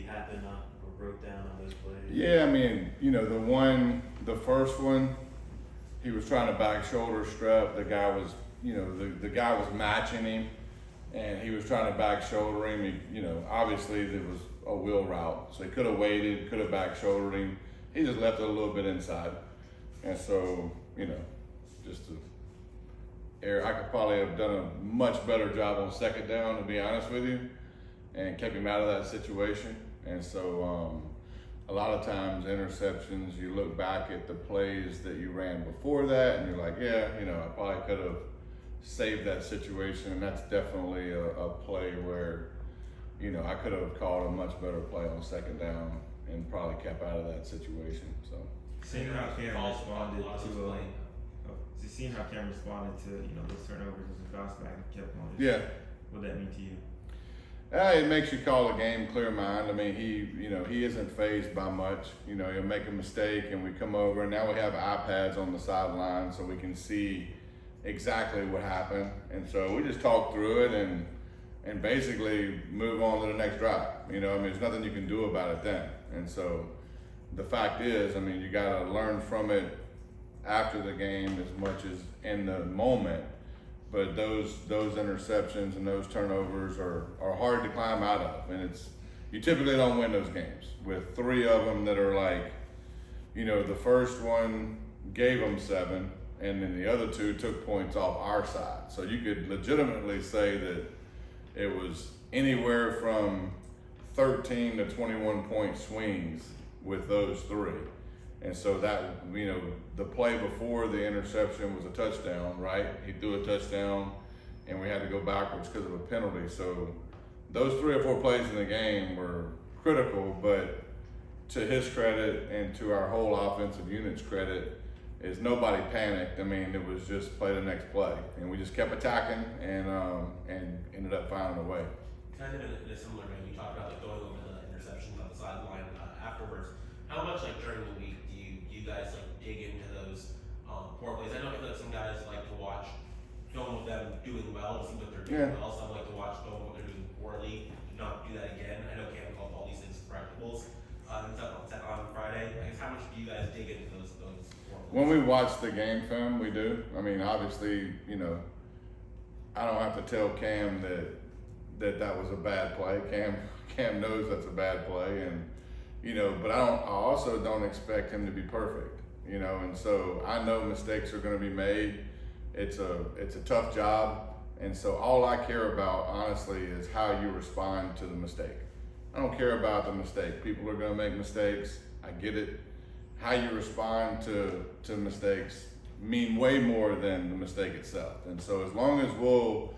happen or broke down on those plays? Yeah, I mean, the first one, he was trying to back shoulder strap. The guy was, the guy was matching him, and he was trying to back shoulder him. Obviously there was a wheel route, so he could have waited, could have back shouldered him. He just left it a little bit inside, and so just to err, I could probably have done a much better job on second down, to be honest with you, and kept him out of that situation. And so a lot of times interceptions, you look back at the plays that you ran before that and you're like, yeah, I probably could have saved that situation. And that's definitely a play where, I could have called a much better play on second down and probably kept out of that situation. So seeing how Cam responded to seeing how Cam responded to those turnovers as a bounce back and kept on. Yeah. What would that mean to you? It makes you call a game clear mind. I mean, he isn't fazed by much. He'll make a mistake, and we come over, and now we have iPads on the sideline, so we can see exactly what happened. And so we just talk through it and basically move on to the next drive. There's nothing you can do about it then. And so the fact is, you got to learn from it after the game as much as in the moment. But those interceptions and those turnovers are hard to climb out of, and you typically don't win those games with three of them that are like, the first one gave them 7, and then the other 2 took points off our side. So you could legitimately say that it was anywhere from 13 to 21 point swings with those 3. And so that, the play before the interception was a touchdown, right? He threw a touchdown and we had to go backwards because of a penalty. So those 3 or 4 plays in the game were critical, but to his credit and to our whole offensive unit's credit is nobody panicked. It was just play the next play. And we just kept attacking and ended up finding a way. Kind of in a similar vein, you talked about going over the interceptions on the sideline afterwards. How much during the week do you guys dig into those poor plays? I know that some guys like to watch film of them doing well to see what they're doing well. Some like to watch film of what they're doing poorly, not do that again. I know Cam called all these things correctables on Friday. I guess how much do you guys dig into those poor plays? When we watch the game film, we do. Obviously, I don't have to tell Cam that was a bad play. Cam knows that's a bad play, and but I also don't expect him to be perfect, and so I know mistakes are going to be made. It's a tough job, and so all I care about, honestly, is how you respond to the mistake. I don't care about the mistake. People are going to make mistakes. I get it. How you respond to mistakes mean way more than the mistake itself. And so as long as we'll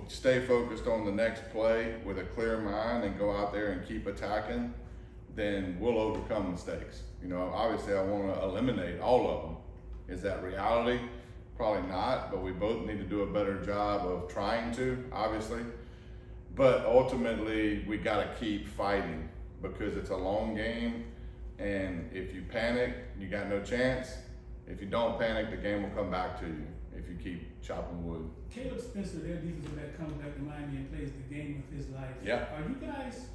stay focused on the next play with a clear mind and go out there and keep attacking, then we'll overcome mistakes. Obviously I want to eliminate all of them. Is that reality? Probably not, but we both need to do a better job of trying to, obviously. But ultimately, we got to keep fighting because it's a long game, and if you panic, you got no chance. If you don't panic, the game will come back to you if you keep chopping wood. Caleb Spencer, their defensive back, comes back to Miami and plays the game of his life. Yeah. Are you guys,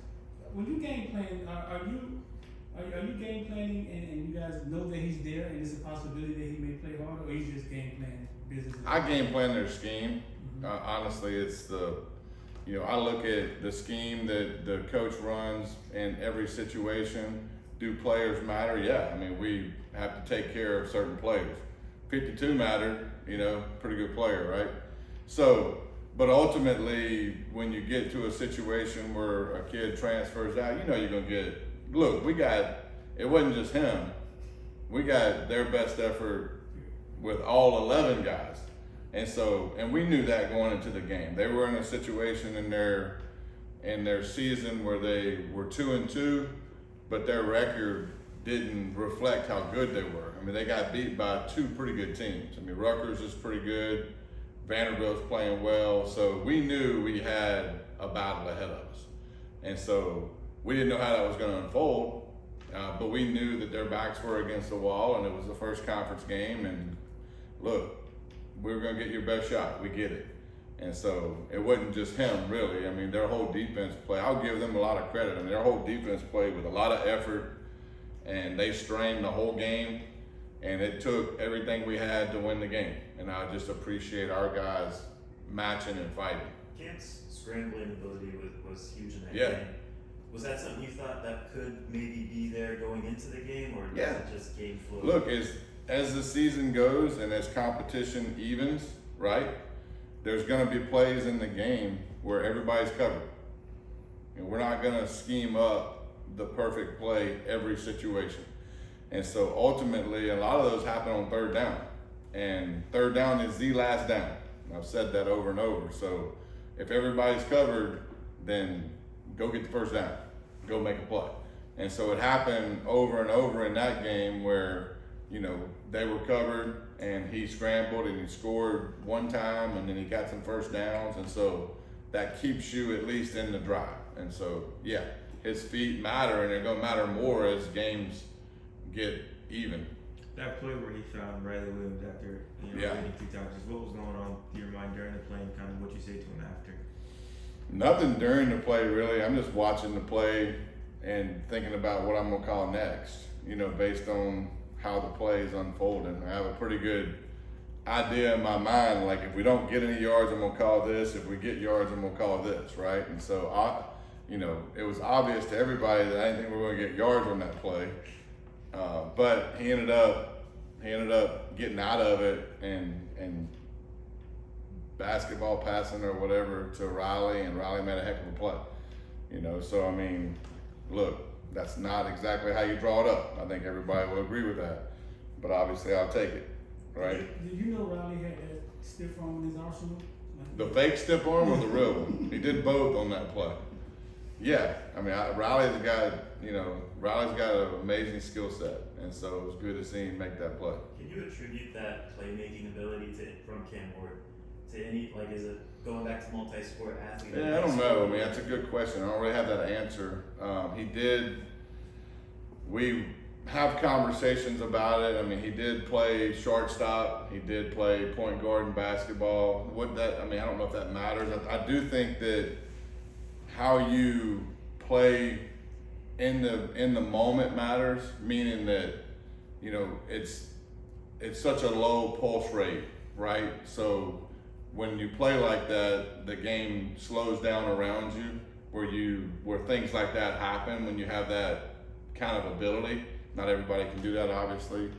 when you game plan, are you game planning and you guys know that he's there and there's a possibility that he may play harder, or you just game plan business? I game plan their scheme. Honestly, it's I look at the scheme that the coach runs in every situation. Do players matter? Yeah. We have to take care of certain players. 52 mattered, pretty good player, right? So, but ultimately, when you get to a situation where a kid transfers out, you're going to look, it wasn't just him. We got their best effort with all 11 guys. And we knew that going into the game. They were in a situation in their season where they were 2-2, but their record didn't reflect how good they were. They got beat by 2 pretty good teams. Rutgers is pretty good. Vanderbilt's playing well. So we knew we had a battle ahead of us. And so we didn't know how that was going to unfold, but we knew that their backs were against the wall, and it was the first conference game. And look, we're going to get your best shot. We get it. And so it wasn't just him, really. I mean, their whole defense play, I'll give them a lot of credit. I mean, their whole defense played with a lot of effort, and they strained the whole game, and it took everything we had to win the game. And I just appreciate our guys matching and fighting. Cam's scrambling ability was huge in that Yeah. game. Was that something you thought that could maybe be there going into the game, or Yeah. was it just game flow? Look, as the season goes and as competition evens, right, there's going to be plays in the game where everybody's covered. And we're not going to scheme up the perfect play every situation. And so ultimately, a lot of those happen on third down. And third down is the last down. I've said that over and over. So if everybody's covered, then go get the first down, go make a play. And so it happened over and over in that game where, you know, they were covered and he scrambled and he scored one time and then he got some first downs. And so that keeps you at least in the drive. And so, yeah, his feet matter, and they're going to matter more as games get even. That play where he found Riley Williams after getting 2 touches, what was going on through your mind during the play and kind of what you say to him after? Nothing during the play, really. I'm just watching the play and thinking about what I'm going to call next, you know, based on how the play is unfolding. I have a pretty good idea in my mind, like if we don't get any yards, I'm going to call this. If we get yards, I'm going to call this, right? And so, it was obvious to everybody that I didn't think we were going to get yards on that play. But he ended up getting out of it and basketball passing or whatever to Riley, and Riley made a heck of a play. You know, so I mean, look, that's not exactly how you draw it up. I think everybody will agree with that. But obviously I'll take it, right? Did you know Riley had that stiff arm in his arsenal? The fake stiff arm or the real one? He did both on that play. Yeah, I mean, Riley's got an amazing skill set, and so it was good to see him make that play. Can you attribute that playmaking ability from Cam Ward to any, like, is it going back to multi-sport athlete? Yeah, I don't know. I mean, that's a good question. I don't really have that answer. We have conversations about it. I mean, he did play shortstop. He did play point guard in basketball. I don't know if that matters. I do think that how you play in the moment matters, meaning that, you know, it's such a low pulse rate, right? So when you play like that, the game slows down around you, where things like that happen when you have that kind of ability. Not everybody can do that, obviously,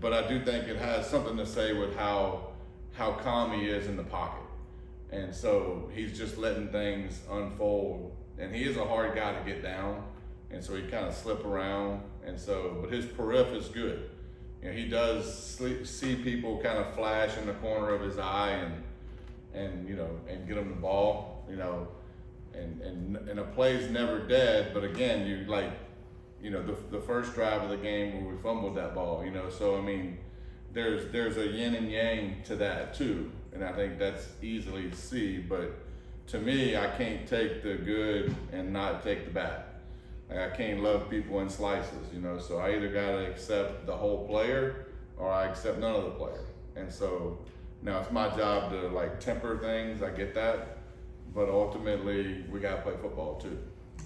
but I do think it has something to say with how calm he is in the pocket. And so he's just letting things unfold, and he is a hard guy to get down, and so he kind of slip around, and so, but his periph is good. You know, he does see people kind of flash in the corner of his eye and get him the ball, you know, and a play's never dead, but again, the first drive of the game where we fumbled that ball, you know, so I mean, there's a yin and yang to that too. And I think that's easily to see, but to me, I can't take the good and not take the bad. Like, I can't love people in slices, you know, so I either gotta accept the whole player or I accept none of the player. And so now it's my job to like temper things, I get that, but ultimately we gotta play football too.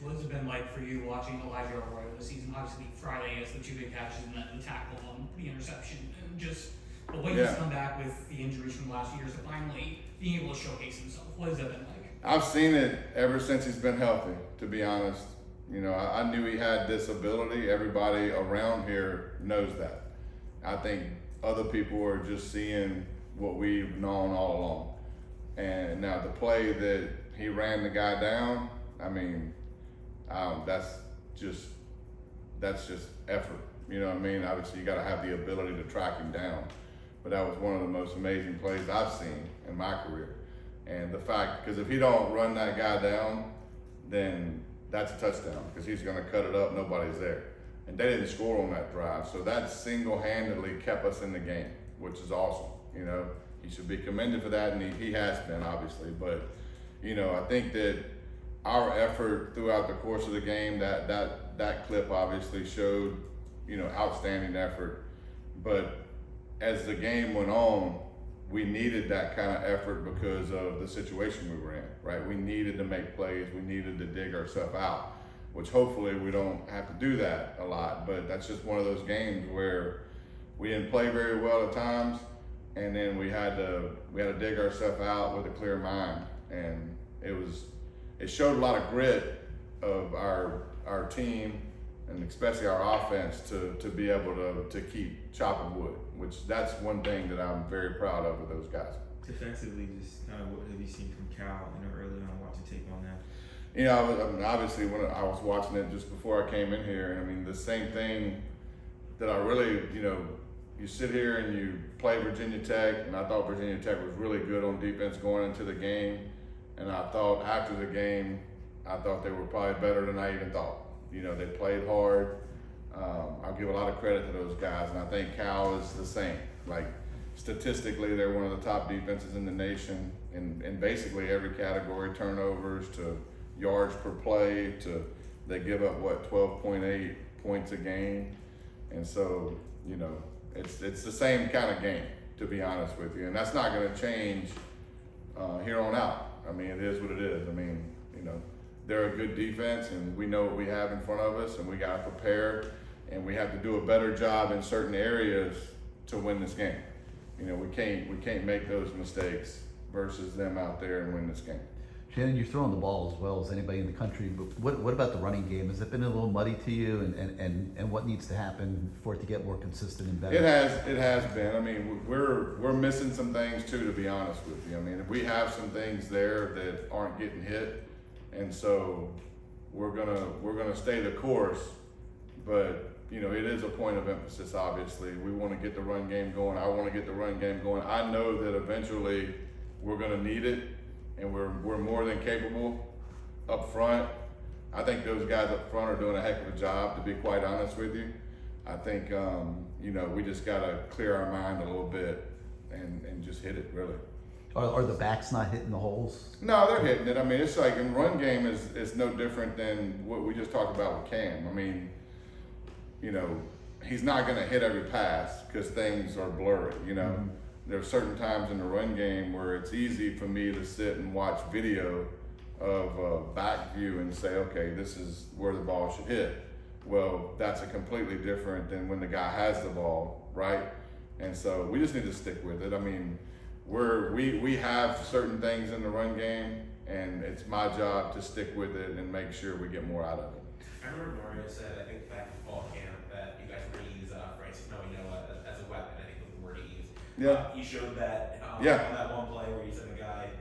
What has it been like for you watching Elijah Arroyo this season? Obviously Friday has the 2 big catches and then the tackle on the interception, and just the way he's come back with the injuries from last year to finally being able to showcase himself. What has that been like? I've seen it ever since he's been healthy, to be honest. You know, I knew he had this ability. Everybody around here knows that. I think other people are just seeing what we've known all along. And now the play that he ran the guy down, I mean, that's just effort. You know what I mean? Obviously, you got to have the ability to track him down. But that was one of the most amazing plays I've seen in my career. And the fact, because if he don't run that guy down, then that's a touchdown, because he's going to cut it up, nobody's there. And they didn't score on that drive. So that single-handedly kept us in the game, which is awesome. You know, he should be commended for that, and he has been, obviously. But, you know, I think that our effort throughout the course of the game, that clip obviously showed, you know, outstanding effort. But as the game went on, we needed that kind of effort because of the situation we were in, right? We needed to make plays, we needed to dig ourselves out, which hopefully we don't have to do that a lot, but that's just one of those games where we didn't play very well at times, and then we had to dig ourselves out with a clear mind, and it showed a lot of grit of our team, and especially our offense to be able to keep chopping wood, which that's one thing that I'm very proud of with those guys. Defensively, just kind of what have you seen from Cal, early on watching tape on that? You know, I mean, obviously when I was watching it just before I came in here, and I mean, the same thing that I really, you sit here and you play Virginia Tech, and I thought Virginia Tech was really good on defense going into the game, and I thought after the game, I thought they were probably better than I even thought. They played hard. I'll give a lot of credit to those guys, and I think Cal is the same. Like, statistically, they're one of the top defenses in the nation in basically every category, turnovers to yards per play to they give up 12.8 points a game, and so it's the same kind of game, to be honest with you, and that's not going to change here on out. I mean, it is what it is. I mean, they're a good defense, and we know what we have in front of us, and we got to prepare, and we have to do a better job in certain areas to win this game. We can't make those mistakes versus them out there and win this game. Shannon, you're throwing the ball as well as anybody in the country, but what about the running game? Has it been a little muddy to you, and what needs to happen for it to get more consistent and better? It has been. I mean, we're missing some things too, to be honest with you. I mean, we have some things there that aren't getting hit, and so we're gonna stay the course, but it is a point of emphasis. Obviously, we want to get the run game going. I want to get the run game going. I know that eventually we're gonna need it, and we're more than capable up front. I think those guys up front are doing a heck of a job, to be quite honest with you. I think we just gotta clear our mind a little bit and just hit it, really. Are the backs not hitting the holes? No, they're hitting it. I mean, it's like in run game is no different than what we just talked about with Cam. I mean, he's not going to hit every pass because things are blurry. Mm-hmm. There are certain times in the run game where it's easy for me to sit and watch video of back view and say, okay, this is where the ball should hit. Well, that's a completely different than when the guy has the ball, right? And so we just need to stick with it. I mean, we have certain things in the run game, and it's my job to stick with it and make sure we get more out of it. I remember Mario said, I think back in fall camp, that you guys were going to use Francis Noe as a weapon. I think was the word he used. Yeah. You showed that on that one play where you said the guy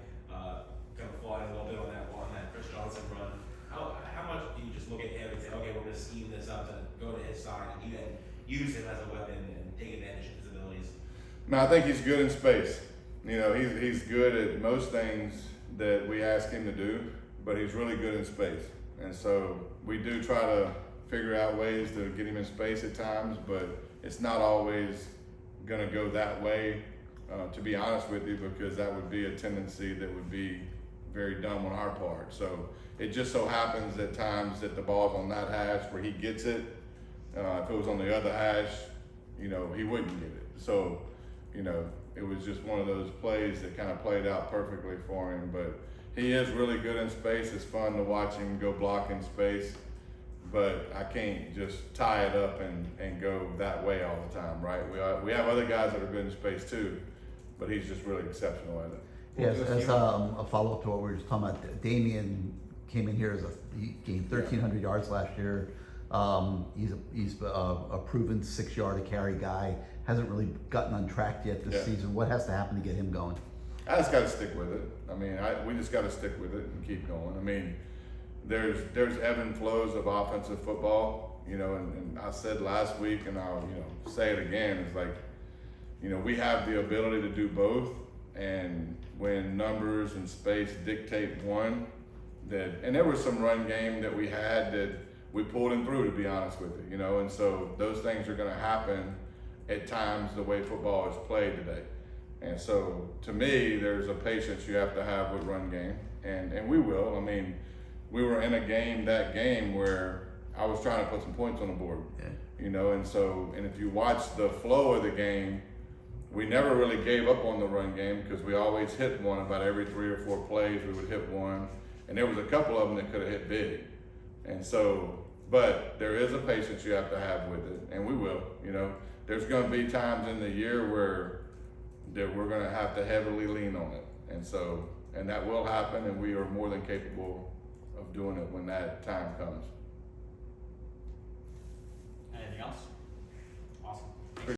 kind of flying a little bit on that Chris Johnson run. How much do you just look at him and say, okay, we're going to scheme this up to go to his side, and you then use him as a weapon and take advantage of his abilities? No, I think he's good in space. He's good at most things that we ask him to do, but he's really good in space. And so we do try to figure out ways to get him in space at times, but it's not always going to go that way, to be honest with you, because that would be a tendency that would be very dumb on our part. So it just so happens at times that the ball's on that hash where he gets it. If it was on the other hash, he wouldn't get it. So, it was just one of those plays that kind of played out perfectly for him. But he is really good in space. It's fun to watch him go block in space. But I can't just tie it up and go that way all the time, right? We have other guys that are good in space too, but he's just really exceptional at it. Yes, as a follow-up to what we were just talking about, Damian came in here he gained 1,300 yards last year. He's a proven 6-yard-a-carry guy. Hasn't really gotten on track yet this season. What has to happen to get him going? I just got to stick with it. I mean, we just got to stick with it and keep going. I mean, there's ebb and flows of offensive football, and I said last week, and I'll say it again. It's like, we have the ability to do both, and when numbers and space dictate one, and there was some run game that we had that we pulled him through, to be honest with you, and so those things are going to happen at times the way football is played today. And so to me, there's a patience you have to have with run game, and we will. I mean, we were in that game where I was trying to put some points on the board, and so, and if you watch the flow of the game, we never really gave up on the run game because we always hit one about every 3 or 4 plays. We would hit one, and there was a couple of them that could have hit big. And so, but there is a patience you have to have with it, and we will. You know, there's going to be times in the year where that we're going to have to heavily lean on it, and so, and that will happen, and we are more than capable of doing it when that time comes. Anything else? Awesome.